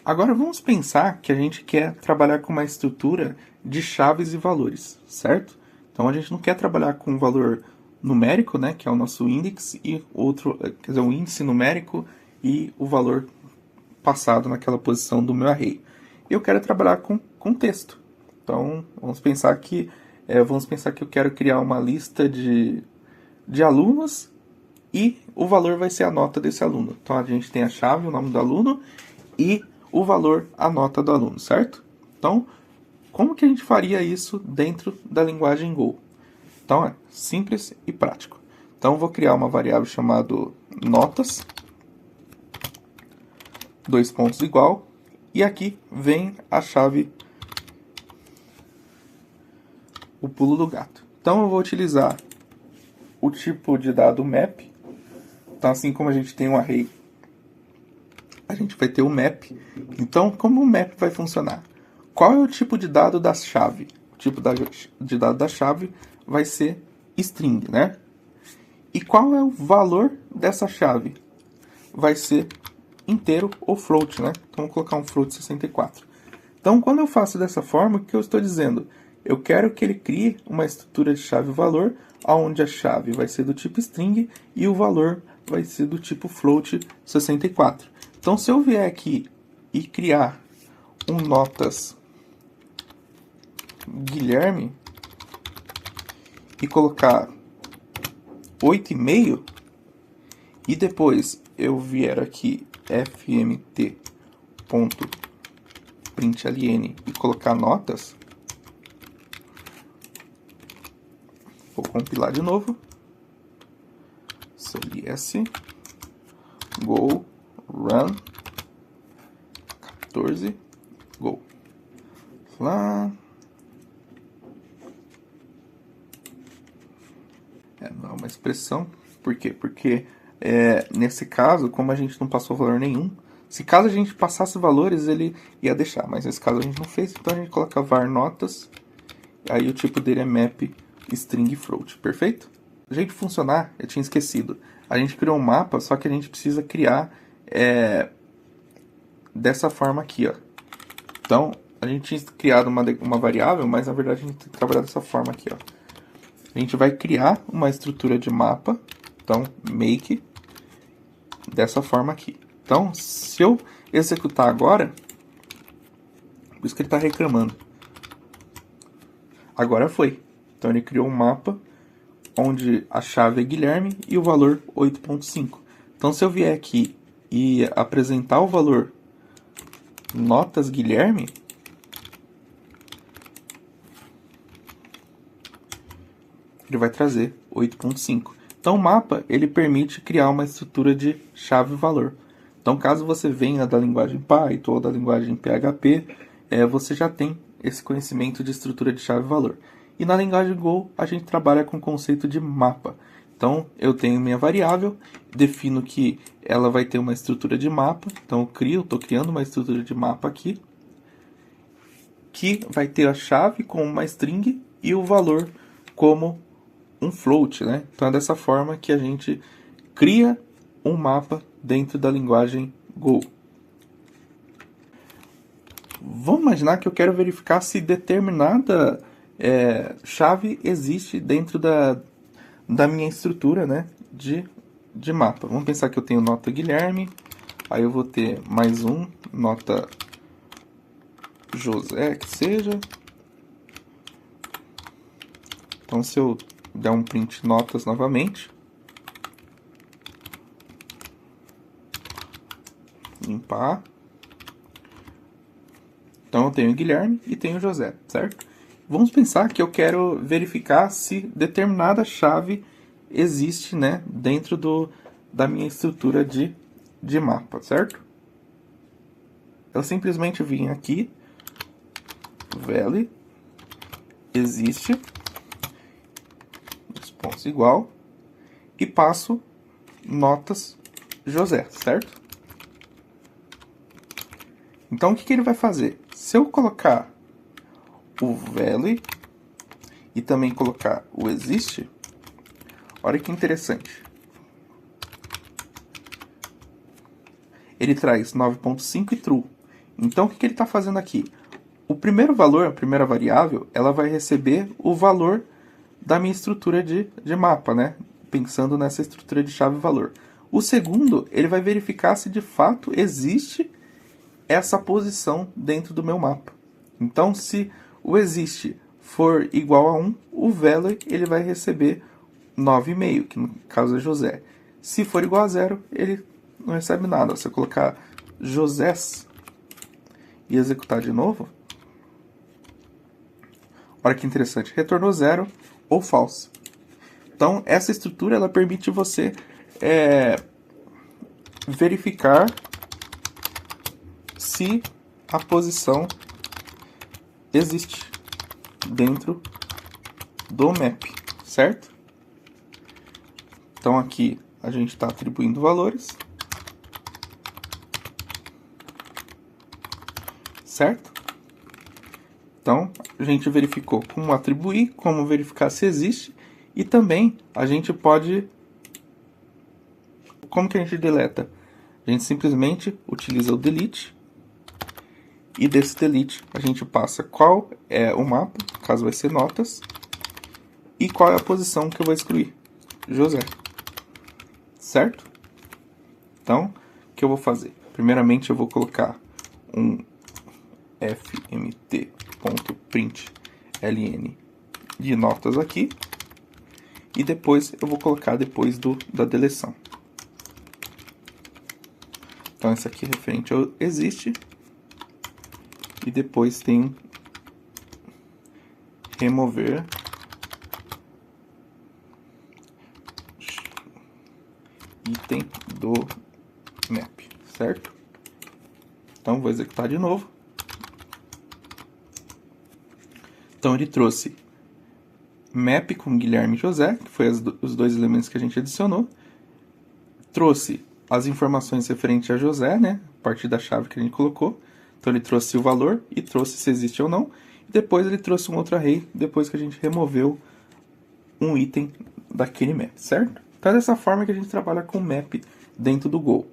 Agora vamos pensar que a gente quer trabalhar com uma estrutura de chaves e valores, certo? Então a gente não quer trabalhar com um valor numérico, né, que é o nosso índice, e outro, quer dizer, um índice numérico e o valor passado naquela posição do meu array. Eu quero trabalhar com texto. Então vamos pensar que eu quero criar uma lista de alunos e o valor vai ser a nota desse aluno. Então a gente tem a chave, o nome do aluno e o valor, a nota do aluno, certo? Então, como que a gente faria isso dentro da linguagem Go? Então é simples e prático. Então eu vou criar uma variável chamada notas, dois pontos igual, e aqui vem a chave, o pulo do gato. Então eu vou utilizar o tipo de dado map. Então assim como a gente tem um array, a gente vai ter o map. Então como o map vai funcionar? Qual é o tipo de dado da chave? O tipo de dado da chave vai ser string, né? E qual é o valor dessa chave? Vai ser inteiro ou float, né? Então vou colocar um float 64. Então quando eu faço dessa forma, o que eu estou dizendo? Eu quero que ele crie uma estrutura de chave-valor, onde a chave vai ser do tipo string e o valor vai ser do tipo float 64. Então se eu vier aqui e criar um notas Guilherme e colocar 8,5 e depois eu vier aqui fmt.println e colocar notas, vou compilar de novo, cls go run 14 go lá. Não é uma expressão. Por quê? Porque nesse caso, como a gente não passou valor nenhum, se caso a gente passasse valores, ele ia deixar, mas nesse caso a gente não fez, então a gente coloca var notas, aí o tipo dele é map string float, perfeito? A gente funcionar, eu tinha esquecido, a gente criou um mapa, só que a gente precisa criar dessa forma aqui, ó. Então, a gente tinha criado uma variável, mas na verdade a gente tem que trabalhar dessa forma aqui, ó. A gente vai criar uma estrutura de mapa, então make, dessa forma aqui. Então, se eu executar agora, por isso que ele está reclamando. Agora foi. Então ele criou um mapa onde a chave é Guilherme e o valor 8,5. Então se eu vier aqui e apresentar o valor notas Guilherme, ele vai trazer 8,5. Então o mapa ele permite criar uma estrutura de chave-valor. Então caso você venha da linguagem Python ou da linguagem PHP, você já tem esse conhecimento de estrutura de chave-valor. E na linguagem Go a gente trabalha com o conceito de mapa. Então eu tenho minha variável, defino que ela vai ter uma estrutura de mapa. Então eu estou criando uma estrutura de mapa aqui, que vai ter a chave como uma string e o valor como um float, né? Então é dessa forma que a gente cria um mapa dentro da linguagem Go. Vamos imaginar que eu quero verificar se determinada chave existe dentro da minha estrutura, né, de mapa. Vamos pensar que eu tenho nota Guilherme, aí eu vou ter mais um, nota José, que seja. Então se eu der um print notas novamente, limpar. Então eu tenho Guilherme e tenho José, certo? Vamos pensar que eu quero verificar se determinada chave existe, né, dentro da minha estrutura de mapa, certo? Eu simplesmente vim aqui, vale, existe, os pontos igual, e passo notas José, certo? Então o que ele vai fazer? Se eu colocar o vale e também colocar o existe, olha que interessante. Ele traz 9,5 e true. Então, o que ele está fazendo aqui? O primeiro valor, a primeira variável, ela vai receber o valor da minha estrutura de mapa, né? Pensando nessa estrutura de chave-valor. O segundo, ele vai verificar se de fato existe essa posição dentro do meu mapa. Então, se o existe for igual a 1, o value ele vai receber 9,5, que no caso é José. Se for igual a 0, ele não recebe nada. Se eu colocar Josés e executar de novo, olha que interessante, retornou 0 ou false. Então, essa estrutura ela permite você verificar se a posição existe dentro do map, certo? Então, aqui a gente está atribuindo valores, certo? Então, a gente verificou como atribuir, como verificar se existe, e também a gente pode... Como que a gente deleta? A gente simplesmente utiliza o delete, e desse delete a gente passa qual é o mapa, no caso vai ser notas, e qual é a posição que eu vou excluir, José, certo? Então, o que eu vou fazer? Primeiramente eu vou colocar um fmt.println de notas aqui, e depois eu vou colocar depois da deleção. Então, esse aqui é referente ao existe, e depois tem remover item do map, certo? Então, vou executar de novo. Então, ele trouxe map com Guilherme e José, que foi os dois elementos que a gente adicionou. Trouxe as informações referentes a José, né? A partir da chave que a gente colocou. Então, ele trouxe o valor e trouxe se existe ou não. E depois ele trouxe um outro array, depois que a gente removeu um item daquele map, certo? Então, é dessa forma que a gente trabalha com map dentro do Go.